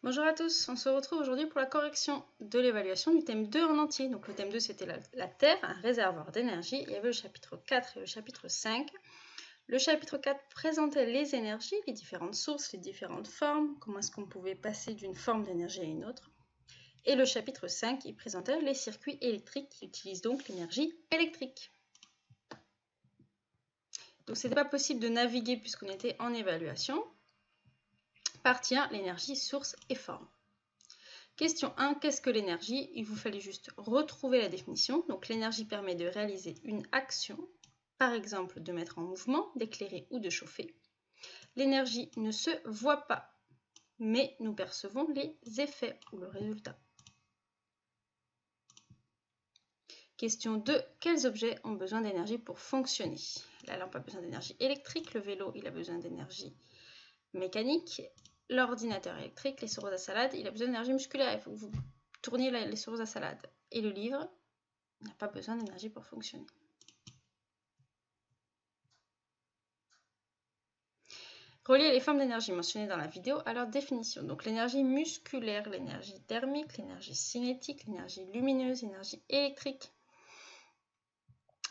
Bonjour à tous, on se retrouve aujourd'hui pour la correction de l'évaluation du thème 2 en entier. Donc le thème 2 c'était la Terre, un réservoir d'énergie. Il y avait le chapitre 4 et le chapitre 5. Le chapitre 4 présentait les énergies, les différentes sources, les différentes formes, comment est-ce qu'on pouvait passer d'une forme d'énergie à une autre. Et le chapitre 5, il présentait les circuits électriques qui utilisent donc l'énergie électrique. Donc ce n'était pas possible de naviguer puisqu'on était en évaluation. Partie 1, l'énergie, source et forme. Question 1, qu'est-ce que l'énergie? Il vous fallait juste retrouver la définition. Donc l'énergie permet de réaliser une action, par exemple de mettre en mouvement, d'éclairer ou de chauffer. L'énergie ne se voit pas, mais nous percevons les effets ou le résultat. Question 2, quels objets ont besoin d'énergie pour fonctionner? La lampe a besoin d'énergie électrique, le vélo il a besoin d'énergie mécanique, l'ordinateur électrique, les seaux à salade, il a besoin d'énergie musculaire. Il faut que vous tourniez les seaux à salade. Et le livre n'a pas besoin d'énergie pour fonctionner. Relier les formes d'énergie mentionnées dans la vidéo à leur définition. Donc l'énergie musculaire, l'énergie thermique, l'énergie cinétique, l'énergie lumineuse, l'énergie électrique.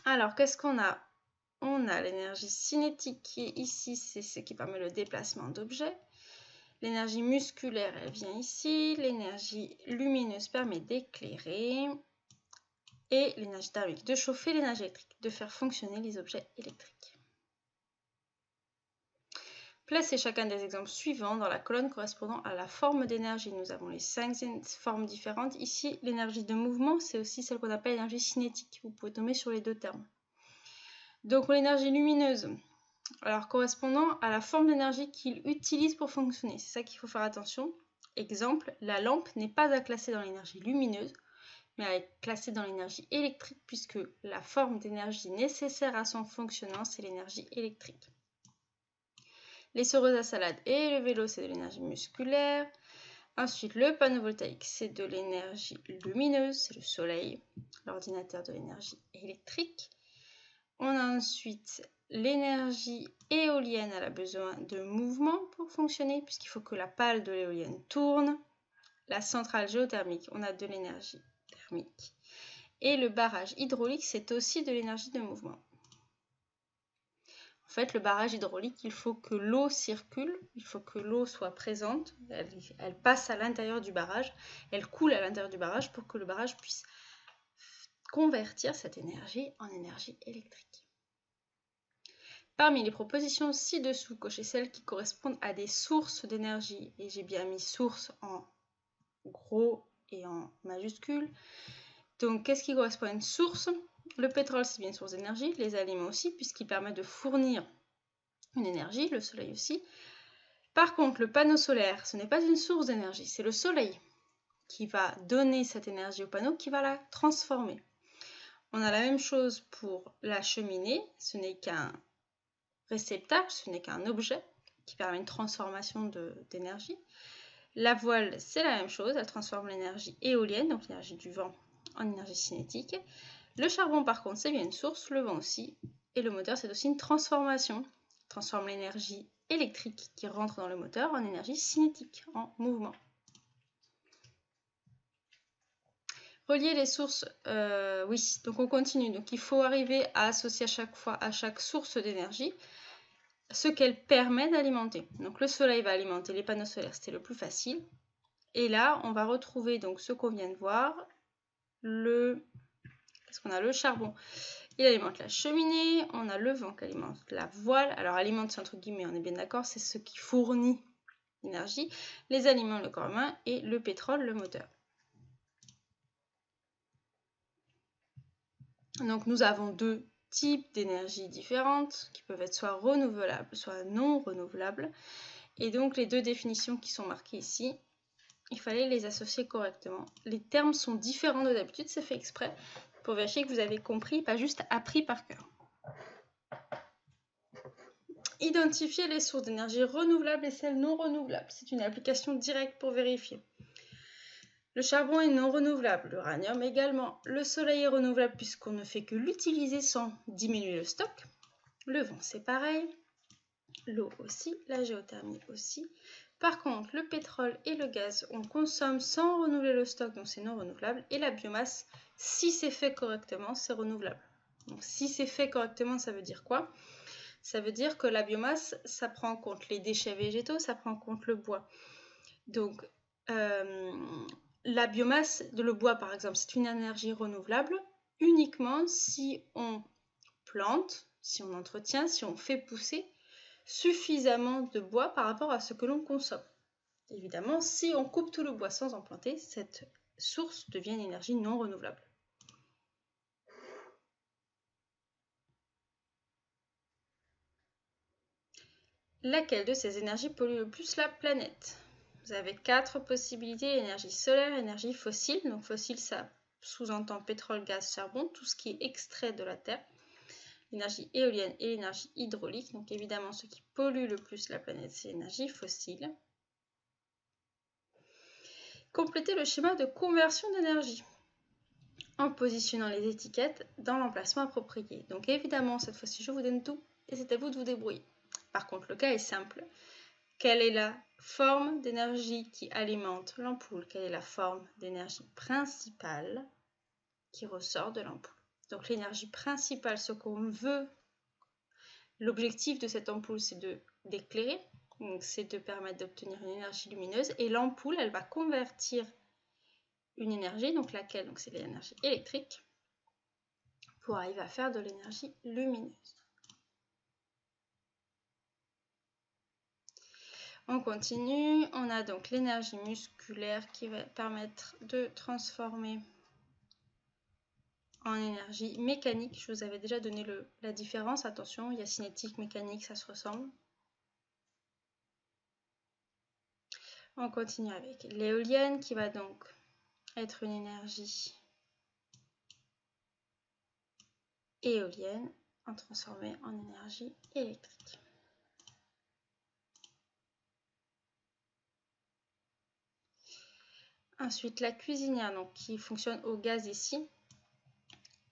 Alors qu'est-ce qu'on a? On a l'énergie cinétique qui est ici, c'est ce qui permet le déplacement d'objets. L'énergie musculaire, elle vient ici. L'énergie lumineuse permet d'éclairer. Et l'énergie thermique de chauffer, l'énergie électrique de faire fonctionner les objets électriques. Placez chacun des exemples suivants dans la colonne correspondant à la forme d'énergie. Nous avons les 5 formes différentes. Ici, l'énergie de mouvement, c'est aussi celle qu'on appelle l'énergie cinétique. Vous pouvez tomber sur les deux termes. Donc l'énergie lumineuse, alors correspondant à la forme d'énergie qu'il utilise pour fonctionner. C'est ça qu'il faut faire attention. Exemple, la lampe n'est pas à classer dans l'énergie lumineuse, mais elle est classée dans l'énergie électrique puisque la forme d'énergie nécessaire à son fonctionnement, c'est l'énergie électrique. Les sereuses à salade et le vélo, c'est de l'énergie musculaire. Ensuite, le panneau voltaïque, c'est de l'énergie lumineuse, c'est le soleil. L'ordinateur de l'énergie électrique. On a ensuite l'énergie éolienne, elle a besoin de mouvement pour fonctionner puisqu'il faut que la pale de l'éolienne tourne. La centrale géothermique, on a de l'énergie thermique. Et le barrage hydraulique, c'est aussi de l'énergie de mouvement. En fait, le barrage hydraulique, il faut que l'eau circule, il faut que l'eau soit présente, elle passe à l'intérieur du barrage, elle coule à l'intérieur du barrage pour que le barrage puisse convertir cette énergie en énergie électrique. Parmi les propositions ci-dessous, cochez celles qui correspondent à des sources d'énergie, et j'ai bien mis source en gros et en majuscule. Donc, qu'est-ce qui correspond à une source? Le pétrole, c'est bien une source d'énergie, les aliments aussi, puisqu'ils permettent de fournir une énergie, le soleil aussi. Par contre, le panneau solaire, ce n'est pas une source d'énergie, c'est le soleil qui va donner cette énergie au panneau, qui va la transformer. On a la même chose pour la cheminée, ce n'est qu'un réceptacle, ce n'est qu'un objet qui permet une transformation d'énergie. La voile, c'est la même chose, elle transforme l'énergie éolienne, donc l'énergie du vent, en énergie cinétique. Le charbon, par contre, c'est bien une source, le vent aussi. Et le moteur, c'est aussi une transformation. Il transforme l'énergie électrique qui rentre dans le moteur en énergie cinétique, en mouvement. Relier les sources, oui, donc on continue. Donc il faut arriver à associer à chaque fois à chaque source d'énergie ce qu'elle permet d'alimenter. Donc le soleil va alimenter les panneaux solaires, c'était le plus facile. Et là, on va retrouver donc ce qu'on vient de voir, qu'est-ce qu'on a? Le charbon, il alimente la cheminée, on a le vent qui alimente la voile. Alors alimente, c'est entre guillemets, on est bien d'accord, c'est ce qui fournit l'énergie. Les aliments, le corps humain, et le pétrole, le moteur. Donc nous avons deux types d'énergie différentes qui peuvent être soit renouvelables, soit non renouvelables. Et donc les deux définitions qui sont marquées ici, il fallait les associer correctement. Les termes sont différents de d'habitude, c'est fait exprès pour vérifier que vous avez compris, pas juste appris par cœur. Identifier les sources d'énergie renouvelables et celles non renouvelables. C'est une application directe pour vérifier. Le charbon est non renouvelable, l'uranium également. Le soleil est renouvelable puisqu'on ne fait que l'utiliser sans diminuer le stock. Le vent, c'est pareil. L'eau aussi, la géothermie aussi. Par contre, le pétrole et le gaz, on consomme sans renouveler le stock, donc c'est non renouvelable. Et la biomasse, si c'est fait correctement, c'est renouvelable. Donc si c'est fait correctement, ça veut dire quoi? Ça veut dire que la biomasse, ça prend en compte les déchets végétaux, ça prend en compte le bois. Donc la biomasse de le bois, par exemple, c'est une énergie renouvelable uniquement si on plante, si on entretient, si on fait pousser suffisamment de bois par rapport à ce que l'on consomme. Évidemment, si on coupe tout le bois sans en planter, cette source devient une énergie non renouvelable. Laquelle de ces énergies pollue le plus la planète? Vous avez 4 possibilités: énergie solaire, énergie fossile. Donc fossile, ça sous-entend pétrole, gaz, charbon, tout ce qui est extrait de la terre. L'énergie éolienne et l'énergie hydraulique. Donc évidemment, ce qui pollue le plus la planète, c'est l'énergie fossile. Complétez le schéma de conversion d'énergie en positionnant les étiquettes dans l'emplacement approprié. Donc évidemment, cette fois-ci, je vous donne tout et c'est à vous de vous débrouiller. Par contre, le cas est simple. Quelle est la forme d'énergie qui alimente l'ampoule? Quelle est la forme d'énergie principale qui ressort de l'ampoule? Donc l'énergie principale, ce qu'on veut, l'objectif de cette ampoule, c'est d'éclairer, donc c'est de permettre d'obtenir une énergie lumineuse, et l'ampoule, elle va convertir une énergie, donc laquelle, donc c'est l'énergie électrique, pour arriver à faire de l'énergie lumineuse. On continue, on a donc l'énergie musculaire qui va permettre de transformer en énergie mécanique. Je vous avais déjà donné la différence, attention, il y a cinétique, mécanique, ça se ressemble. On continue avec l'éolienne qui va donc être une énergie éolienne en transformée en énergie électrique. Ensuite, la cuisinière, donc, qui fonctionne au gaz ici,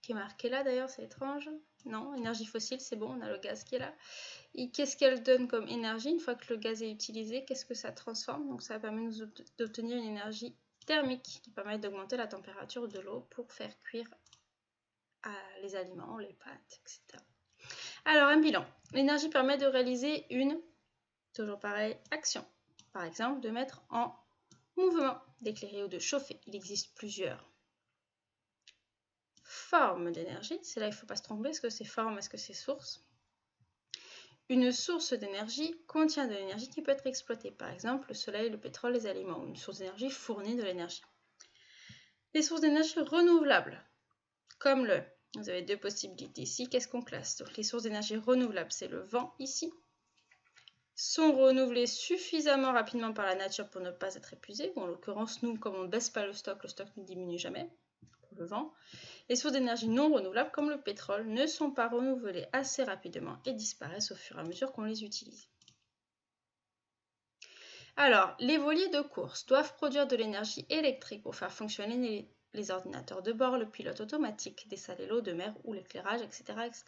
qui est marqué là d'ailleurs, c'est étrange. Non, énergie fossile, c'est bon, on a le gaz qui est là. Et qu'est-ce qu'elle donne comme énergie une fois que le gaz est utilisé? Qu'est-ce que ça transforme? Donc ça permet d'obtenir une énergie thermique qui permet d'augmenter la température de l'eau pour faire cuire les aliments, les pâtes, etc. Alors un bilan. L'énergie permet de réaliser une, toujours pareil, action. Par exemple, de mettre en mouvement, d'éclairer ou de chauffer. Il existe plusieurs formes d'énergie. C'est là il ne faut pas se tromper. Est-ce que c'est forme, est-ce que c'est source? Une source d'énergie contient de l'énergie qui peut être exploitée. Par exemple, le soleil, le pétrole, les aliments. Une source d'énergie fournit de l'énergie. Les sources d'énergie renouvelables, comme le... Vous avez deux possibilités ici. Qu'est-ce qu'on classe? Donc les sources d'énergie renouvelables, c'est le vent ici. Sont renouvelées suffisamment rapidement par la nature pour ne pas être épuisées. Bon, en l'occurrence, nous, comme on ne baisse pas le stock ne diminue jamais pour le vent. Les sources d'énergie non renouvelables, comme le pétrole, ne sont pas renouvelées assez rapidement et disparaissent au fur et à mesure qu'on les utilise. Alors, les voiliers de course doivent produire de l'énergie électrique pour faire fonctionner les ordinateurs de bord, le pilote automatique, dessaler l'eau de mer ou l'éclairage, etc., etc.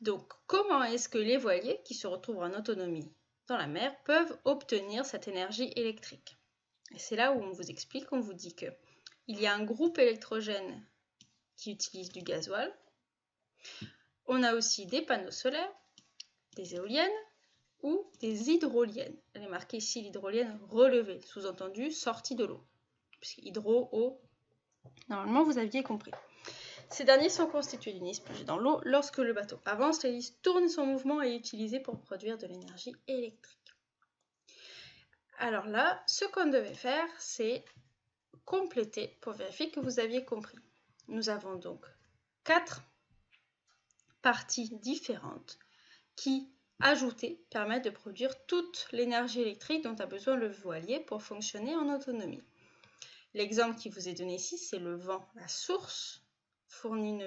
Donc, comment est-ce que les voiliers, qui se retrouvent en autonomie dans la mer, peuvent obtenir cette énergie électrique? Et c'est là où on vous explique, on vous dit qu'il y a un groupe électrogène qui utilise du gasoil. On a aussi des panneaux solaires, des éoliennes ou des hydroliennes. Elle est marquée ici l'hydrolienne relevée, sous-entendu sortie de l'eau. Puisque hydro, eau, normalement vous aviez compris. Ces derniers sont constitués d'hélices plongées dans l'eau. Lorsque le bateau avance, l'hélice tourne son mouvement et est utilisée pour produire de l'énergie électrique. Alors là, ce qu'on devait faire, c'est compléter pour vérifier que vous aviez compris. Nous avons donc 4 parties différentes qui, ajoutées, permettent de produire toute l'énergie électrique dont a besoin le voilier pour fonctionner en autonomie. L'exemple qui vous est donné ici, c'est le vent. La source fournit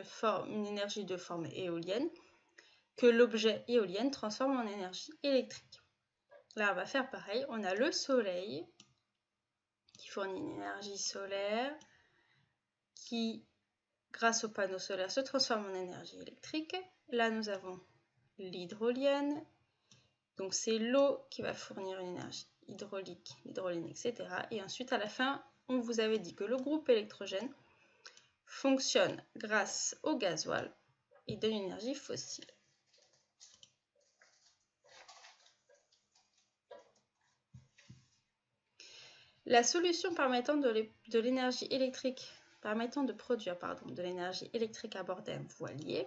une énergie de forme éolienne que l'objet éolienne transforme en énergie électrique. Là, on va faire pareil. On a le soleil qui fournit une énergie solaire qui, grâce aux panneaux solaires, se transforme en énergie électrique. Là, nous avons l'hydrolienne. Donc, c'est l'eau qui va fournir une énergie hydraulique, l'hydrolène, etc. Et ensuite, à la fin, on vous avait dit que le groupe électrogène fonctionne grâce au gasoil et de l'énergie fossile. La solution permettant de l'énergie électrique, permettant de produire de l'énergie électrique à bord d'un voilier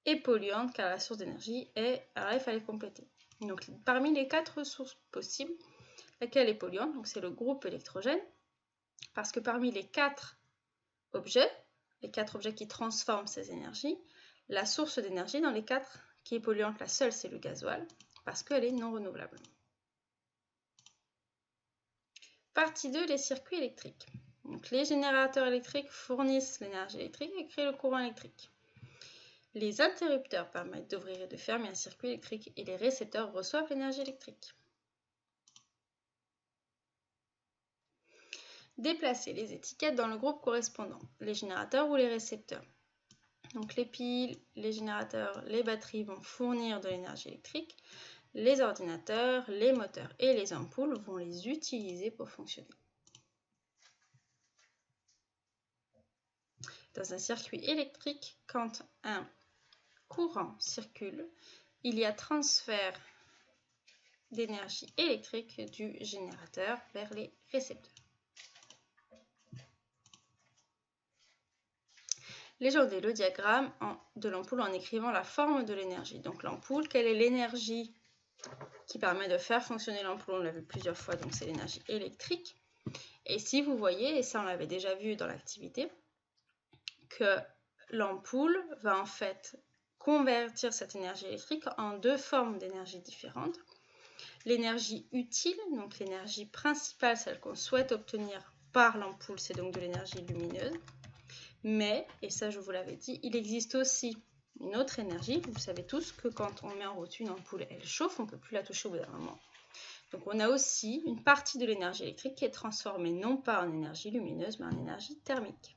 est polluante car la source d'énergie est... Alors là, il fallait compléter. Donc, parmi les 4 sources possibles, laquelle est polluante? Donc, c'est le groupe électrogène, parce que parmi les 4 objets qui transforment ces énergies, la source d'énergie dans les 4 qui est polluante, la seule, c'est le gasoil, parce qu'elle est non renouvelable. Partie 2, les circuits électriques. Donc, les générateurs électriques fournissent l'énergie électrique et créent le courant électrique. Les interrupteurs permettent d'ouvrir et de fermer un circuit électrique et les récepteurs reçoivent l'énergie électrique. Déplacer les étiquettes dans le groupe correspondant, les générateurs ou les récepteurs. Donc les piles, les générateurs, les batteries vont fournir de l'énergie électrique. Les ordinateurs, les moteurs et les ampoules vont les utiliser pour fonctionner. Dans un circuit électrique, quand un courant circule, il y a transfert d'énergie électrique du générateur vers les récepteurs. Légendez le diagramme de l'ampoule en écrivant la forme de l'énergie. Donc l'ampoule, quelle est l'énergie qui permet de faire fonctionner l'ampoule? On l'a vu plusieurs fois, donc c'est l'énergie électrique. Et si vous voyez, et ça on l'avait déjà vu dans l'activité, que l'ampoule va en fait convertir cette énergie électrique en 2 formes d'énergie différentes. L'énergie utile, donc l'énergie principale, celle qu'on souhaite obtenir par l'ampoule, c'est donc de l'énergie lumineuse. Mais, et ça je vous l'avais dit, il existe aussi une autre énergie. Vous savez tous que quand on met en route une ampoule, elle chauffe, on ne peut plus la toucher au bout d'un moment. Donc on a aussi une partie de l'énergie électrique qui est transformée non pas en énergie lumineuse, mais en énergie thermique.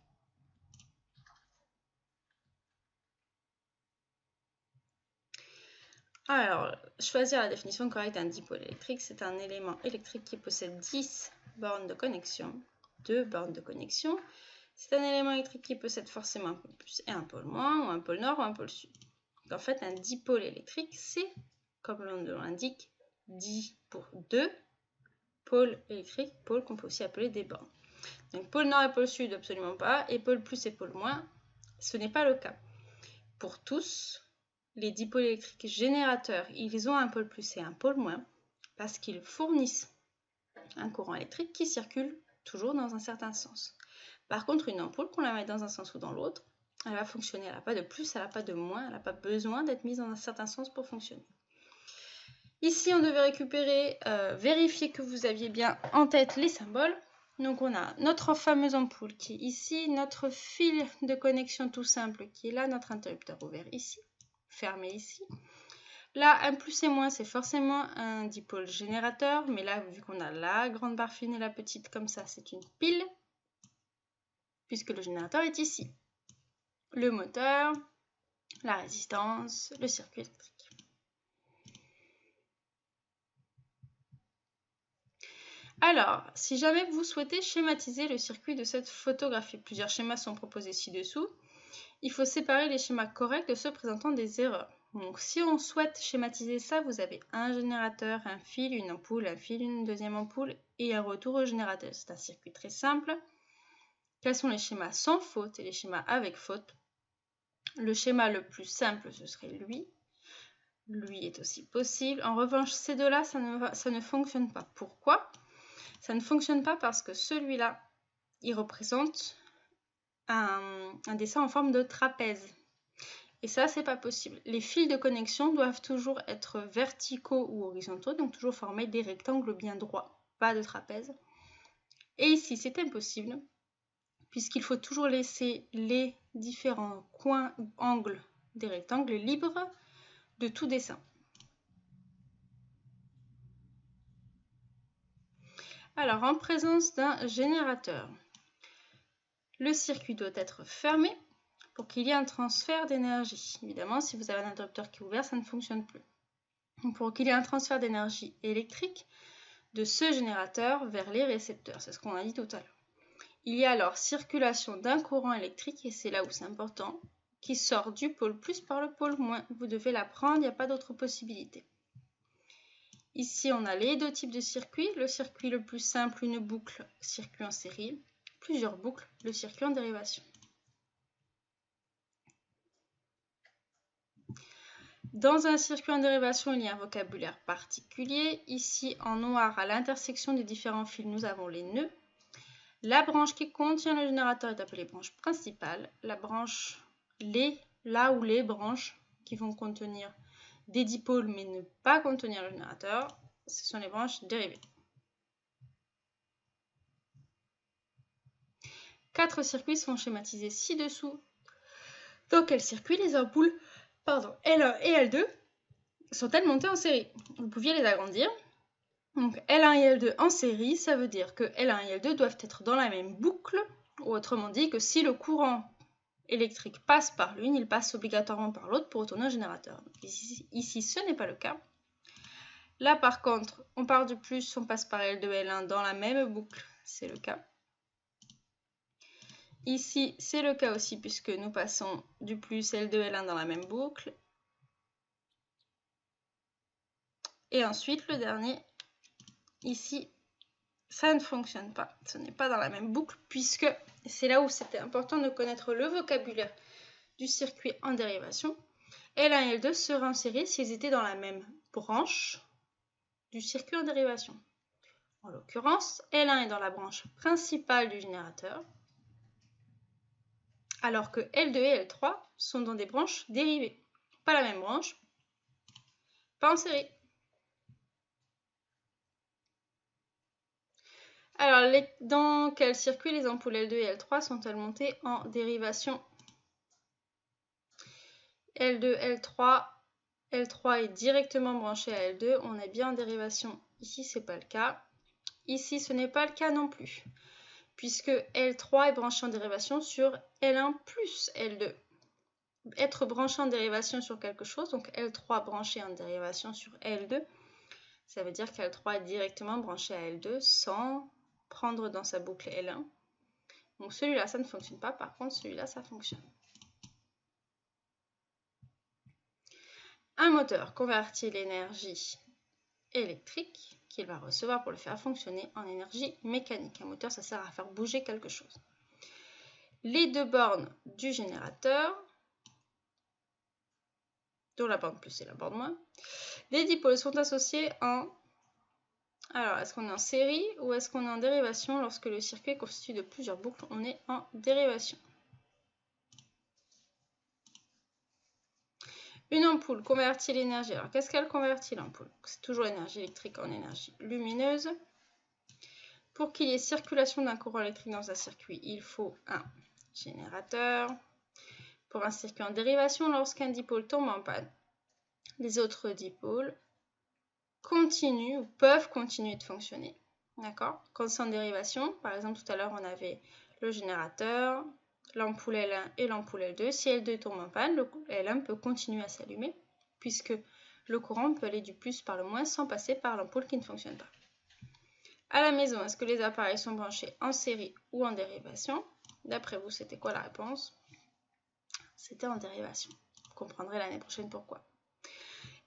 Alors, choisir la définition correcte d'un dipôle électrique, c'est un élément électrique qui possède 10 bornes de connexion, 2 bornes de connexion. C'est un élément électrique qui possède forcément un pôle plus et un pôle moins, ou un pôle nord ou un pôle sud. Donc, en fait, un dipôle électrique, c'est, comme le nom l'indique, 10 pour 2 pôles électriques, pôles qu'on peut aussi appeler des bornes. Donc, pôle nord et pôle sud, absolument pas, et pôle plus et pôle moins, ce n'est pas le cas. Pour tous, les dipôles électriques générateurs, ils ont un pôle plus et un pôle moins parce qu'ils fournissent un courant électrique qui circule toujours dans un certain sens. Par contre, une ampoule, qu'on la mette dans un sens ou dans l'autre, elle va fonctionner. Elle n'a pas de plus, elle n'a pas de moins, elle n'a pas besoin d'être mise dans un certain sens pour fonctionner. Ici, on devait récupérer, vérifier que vous aviez bien en tête les symboles. Donc, on a notre fameuse ampoule qui est ici, notre fil de connexion tout simple qui est là, notre interrupteur ouvert ici, fermé ici. Là, un plus et moins, c'est forcément un dipôle générateur, mais là, vu qu'on a la grande barre fine et la petite comme ça, c'est une pile, puisque le générateur est ici. Le moteur, la résistance, le circuit électrique. Alors, si jamais vous souhaitez schématiser le circuit de cette photographie, plusieurs schémas sont proposés ci-dessous. Il faut séparer les schémas corrects de ceux présentant des erreurs. Donc, si on souhaite schématiser ça, vous avez un générateur, un fil, une ampoule, un fil, une deuxième ampoule et un retour au générateur. C'est un circuit très simple. Quels sont les schémas sans faute et les schémas avec faute? Le schéma le plus simple, ce serait lui. Lui est aussi possible. En revanche, ces deux-là, ça ne fonctionne pas. Pourquoi? Ça ne fonctionne pas parce que celui-là, il représente un dessin en forme de trapèze. Et ça, c'est pas possible. Les fils de connexion doivent toujours être verticaux ou horizontaux, donc toujours former des rectangles bien droits, pas de trapèze. Et ici, c'est impossible, puisqu'il faut toujours laisser les différents coins ou angles des rectangles libres de tout dessin. Alors, en présence d'un générateur, le circuit doit être fermé pour qu'il y ait un transfert d'énergie. Évidemment, si vous avez un interrupteur qui est ouvert, ça ne fonctionne plus. pour qu'il y ait un transfert d'énergie électrique de ce générateur vers les récepteurs. C'est ce qu'on a dit tout à l'heure. Il y a alors circulation d'un courant électrique, et c'est là où c'est important, qui sort du pôle plus par le pôle moins. Vous devez l'apprendre, il n'y a pas d'autre possibilité. Ici, on a les deux types de circuits. Le circuit le plus simple, une boucle, circuit en série. Plusieurs boucles, le circuit en dérivation. Dans un circuit en dérivation, il y a un vocabulaire particulier. Ici, en noir, à l'intersection des différents fils, nous avons les nœuds. La branche qui contient le générateur est appelée branche principale. La branche, là où les branches qui vont contenir des dipôles mais ne pas contenir le générateur, ce sont les branches dérivées. 4 circuits sont schématisés ci-dessous. Dans quel circuit les ampoules L1 et L2 sont-elles montées en série? Vous pouviez les agrandir. Donc L1 et L2 en série, ça veut dire que L1 et L2 doivent être dans la même boucle, ou autrement dit que si le courant électrique passe par l'une, il passe obligatoirement par l'autre pour retourner au générateur. Donc ici, ce n'est pas le cas. Là, par contre, on part du plus, on passe par L2 et L1 dans la même boucle, c'est le cas. Ici, c'est le cas aussi puisque nous passons du plus L2 et L1 dans la même boucle. Et ensuite, le dernier, ici, ça ne fonctionne pas. Ce n'est pas dans la même boucle puisque c'est là où c'était important de connaître le vocabulaire du circuit en dérivation. L1 et L2 seraient en série s'ils étaient dans la même branche du circuit en dérivation. En l'occurrence, L1 est dans la branche principale du générateur, alors que L2 et L3 sont dans des branches dérivées. Pas la même branche, pas en série. Alors, dans quel circuit les ampoules L2 et L3 sont-elles montées en dérivation? L2, L3, L3 est directement branché à L2, on est bien en dérivation. Ici, ce n'est pas le cas. Ici, ce n'est pas le cas non plus, puisque L3 est branché en dérivation sur L1 plus L2. Être branché en dérivation sur quelque chose, donc L3 branché en dérivation sur L2, ça veut dire qu'L3 est directement branché à L2 sans prendre dans sa boucle L1. Donc celui-là, ça ne fonctionne pas, par contre celui-là, ça fonctionne. Un moteur convertit l'énergie électrique qu'il va recevoir pour le faire fonctionner en énergie mécanique. Un moteur, ça sert à faire bouger quelque chose. Les deux bornes du générateur, dont la borne plus et la borne moins, les dipôles sont associés en... Alors, est-ce qu'on est en série ou est-ce qu'on est en dérivation? Lorsque le circuit est constitué de plusieurs boucles, on est en dérivation. Une ampoule convertit l'énergie. Alors, qu'est-ce qu'elle convertit, l'ampoule? C'est toujours l'énergie électrique en énergie lumineuse. Pour qu'il y ait circulation d'un courant électrique dans un circuit, il faut un générateur. Pour un circuit en dérivation, lorsqu'un dipôle tombe en panne, les autres dipôles continuent ou peuvent continuer de fonctionner. D'accord? Quand c'est en dérivation, par exemple, tout à l'heure, on avait le générateur, l'ampoule L1 et l'ampoule L2. Si L2 tombe en panne, le L1 peut continuer à s'allumer puisque le courant peut aller du plus par le moins sans passer par l'ampoule qui ne fonctionne pas. À la maison, est-ce que les appareils sont branchés en série ou en dérivation? D'après vous, c'était quoi la réponse? C'était en dérivation. Vous comprendrez l'année prochaine pourquoi.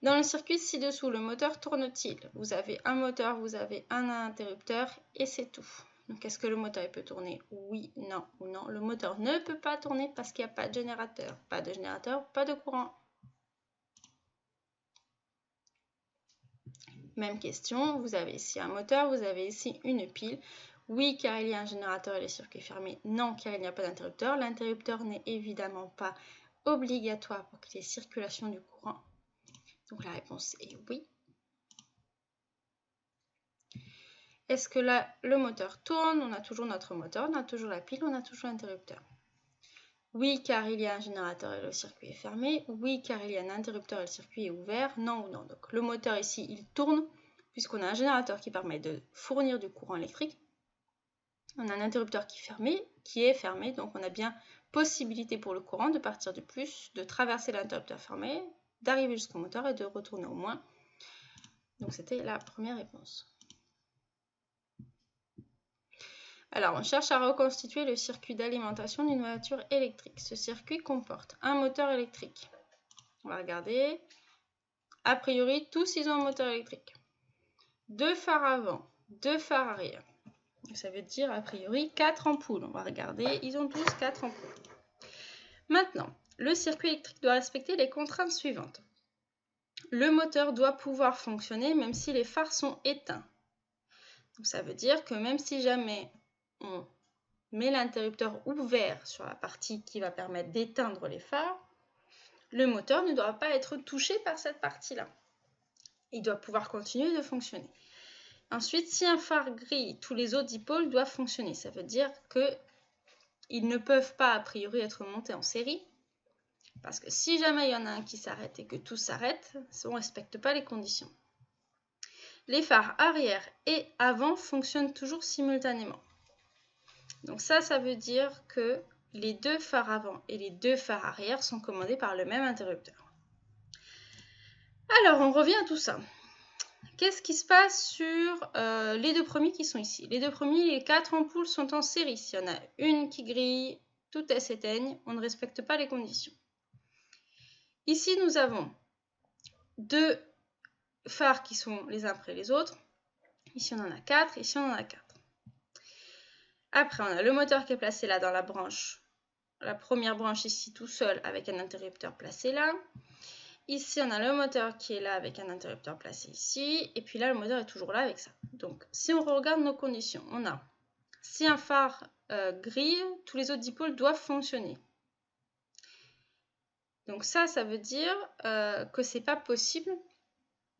Dans le circuit ci-dessous, le moteur tourne-t-il? Vous avez un moteur, vous avez un interrupteur et c'est tout. Donc, est-ce que le moteur peut tourner? Oui, non ou non. Le moteur ne peut pas tourner parce qu'il n'y a pas de générateur. Pas de générateur, pas de courant. Même question, vous avez ici un moteur, vous avez ici une pile. Oui, car il y a un générateur et les circuits fermés. Non, car il n'y a pas d'interrupteur. L'interrupteur n'est évidemment pas obligatoire pour qu'il y ait circulation du courant. Donc la réponse est oui. Est-ce que là, le moteur tourne? On a toujours notre moteur, on a toujours la pile, on a toujours l'interrupteur. Oui, car il y a un générateur et le circuit est fermé. Oui, car il y a un interrupteur et le circuit est ouvert. Non ou non. Donc le moteur ici, il tourne puisqu'on a un générateur qui permet de fournir du courant électrique. On a un interrupteur qui est fermé, donc on a bien possibilité pour le courant de partir du plus, de traverser l'interrupteur fermé, d'arriver jusqu'au moteur et de retourner au moins. Donc c'était la première réponse. Alors, on cherche à reconstituer le circuit d'alimentation d'une voiture électrique. Ce circuit comporte un moteur électrique. On va regarder. A priori, tous ils ont un moteur électrique. 2 phares avant, 2 phares arrière. Donc, ça veut dire a priori 4 ampoules. On va regarder, ils ont tous 4 ampoules. Maintenant, le circuit électrique doit respecter les contraintes suivantes. Le moteur doit pouvoir fonctionner même si les phares sont éteints. Donc, ça veut dire que même si jamais on met l'interrupteur ouvert sur la partie qui va permettre d'éteindre les phares, le moteur ne doit pas être touché par cette partie-là. Il doit pouvoir continuer de fonctionner. Ensuite, si un phare grille, tous les autres dipôles doivent fonctionner. Ça veut dire qu'ils ne peuvent pas a priori être montés en série, parce que si jamais il y en a un qui s'arrête et que tout s'arrête, on ne respecte pas les conditions. Les phares arrière et avant fonctionnent toujours simultanément. Donc ça veut dire que les 2 phares avant et les 2 phares arrière sont commandés par le même interrupteur. Alors, on revient à tout ça. Qu'est-ce qui se passe sur les 2 premiers qui sont ici? Les 2 premiers, les 4 ampoules sont en série. S'il y en a une qui grille, toutes elles s'éteignent, on ne respecte pas les conditions. Ici, nous avons 2 phares qui sont les uns après les autres. Ici, on en a 4, ici, on en a 4. Après, on a le moteur qui est placé là dans la branche, la première branche ici tout seul avec un interrupteur placé là. Ici, on a le moteur qui est là avec un interrupteur placé ici. Et puis là, le moteur est toujours là avec ça. Donc, si on regarde nos conditions, on a, si un phare grille, tous les autres dipôles doivent fonctionner. Donc ça veut dire que c'est pas possible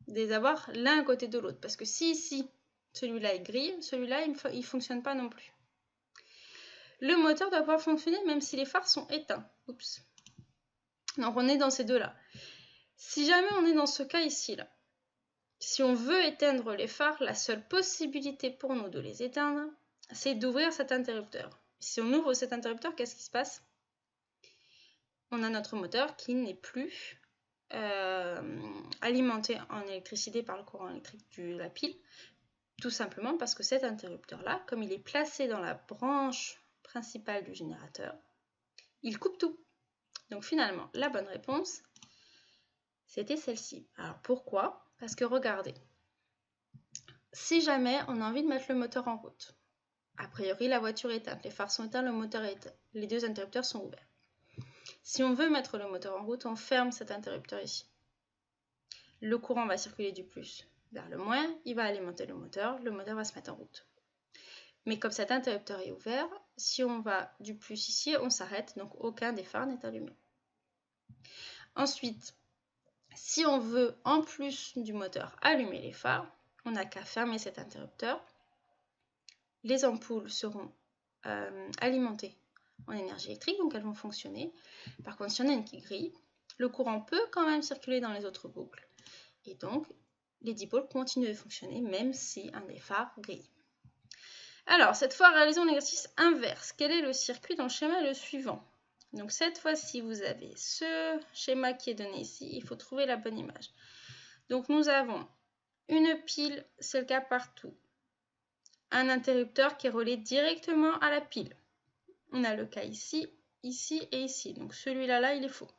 de les avoir l'un à côté de l'autre. Parce que si ici, celui-là est grille, celui-là, il ne fonctionne pas non plus. Le moteur doit pouvoir fonctionner même si les phares sont éteints. Oups. Donc on est dans ces deux-là. Si jamais on est dans ce cas ici, là, si on veut éteindre les phares, la seule possibilité pour nous de les éteindre, c'est d'ouvrir cet interrupteur. Si on ouvre cet interrupteur, qu'est-ce qui se passe? On a notre moteur qui n'est plus alimenté en électricité par le courant électrique de la pile, tout simplement parce que cet interrupteur-là, comme il est placé dans la branche principale du générateur, il coupe tout. Donc finalement, la bonne réponse, c'était celle-ci. Alors pourquoi? Parce que regardez, si jamais on a envie de mettre le moteur en route, a priori la voiture est éteinte, les phares sont éteints, le moteur est éteint, les 2 interrupteurs sont ouverts. Si on veut mettre le moteur en route, on ferme cet interrupteur ici. Le courant va circuler du plus vers le moins, il va alimenter le moteur va se mettre en route. Mais comme cet interrupteur est ouvert, si on va du plus ici, on s'arrête, donc aucun des phares n'est allumé. Ensuite, si on veut en plus du moteur allumer les phares, on n'a qu'à fermer cet interrupteur. Les ampoules seront alimentées en énergie électrique, donc elles vont fonctionner. Par contre, si on a une qui grille, le courant peut quand même circuler dans les autres boucles. Et donc, les dipôles continuent de fonctionner même si un des phares grille. Alors, cette fois, réalisons l'exercice inverse. Quel est le circuit dans le schéma le suivant? Donc, cette fois-ci, vous avez ce schéma qui est donné ici. Il faut trouver la bonne image. Donc, nous avons une pile, c'est le cas partout. Un interrupteur qui est relié directement à la pile. On a le cas ici, ici et ici. Donc, celui-là, là, il est faux.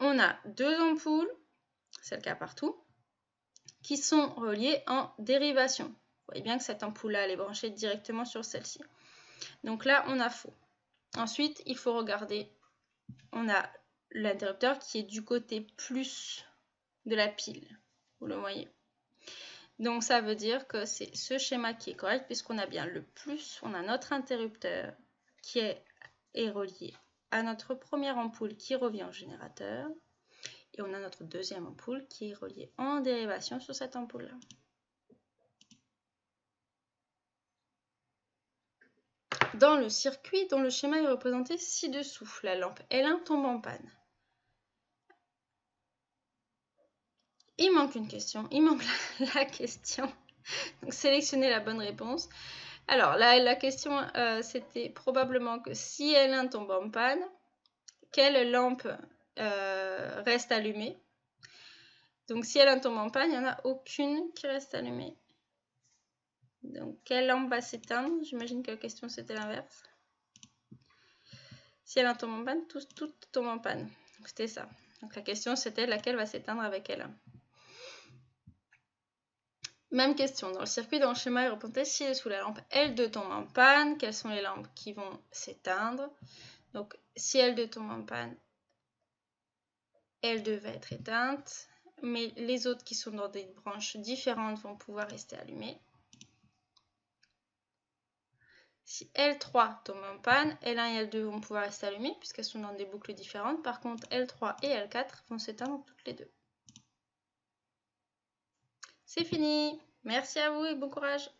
On a 2 ampoules, c'est le cas partout, qui sont reliées en dérivation. Vous voyez bien que cette ampoule-là, elle est branchée directement sur celle-ci. Donc là, on a faux. Ensuite, il faut regarder, on a l'interrupteur qui est du côté plus de la pile. Vous le voyez. Donc ça veut dire que c'est ce schéma qui est correct puisqu'on a bien le plus, on a notre interrupteur qui est relié à notre première ampoule qui revient au générateur et on a notre deuxième ampoule qui est reliée en dérivation sur cette ampoule-là. Dans le circuit dont le schéma est représenté ci-dessous, la lampe L1 tombe en panne. Il manque une question, il manque la question. Donc sélectionnez la bonne réponse. Alors la question c'était probablement que si L1 tombe en panne, quelle lampe reste allumée? Donc si L1 tombe en panne, il n'y en a aucune qui reste allumée. Donc quelle lampe va s'éteindre? J'imagine que la question c'était l'inverse. Si L1 tombe en panne, toutes tombent en panne. Donc c'était ça. Donc la question c'était laquelle va s'éteindre avec L1. Même question, dans le circuit, dans le schéma, il répondait si sous la lampe L2 tombe en panne, quelles sont les lampes qui vont s'éteindre? Donc si L2 tombe en panne, L2 va être éteinte, mais les autres qui sont dans des branches différentes vont pouvoir rester allumées. Si L3 tombe en panne, L1 et L2 vont pouvoir rester allumées puisqu'elles sont dans des boucles différentes. Par contre, L3 et L4 vont s'éteindre toutes les deux. C'est fini. Merci à vous et bon courage.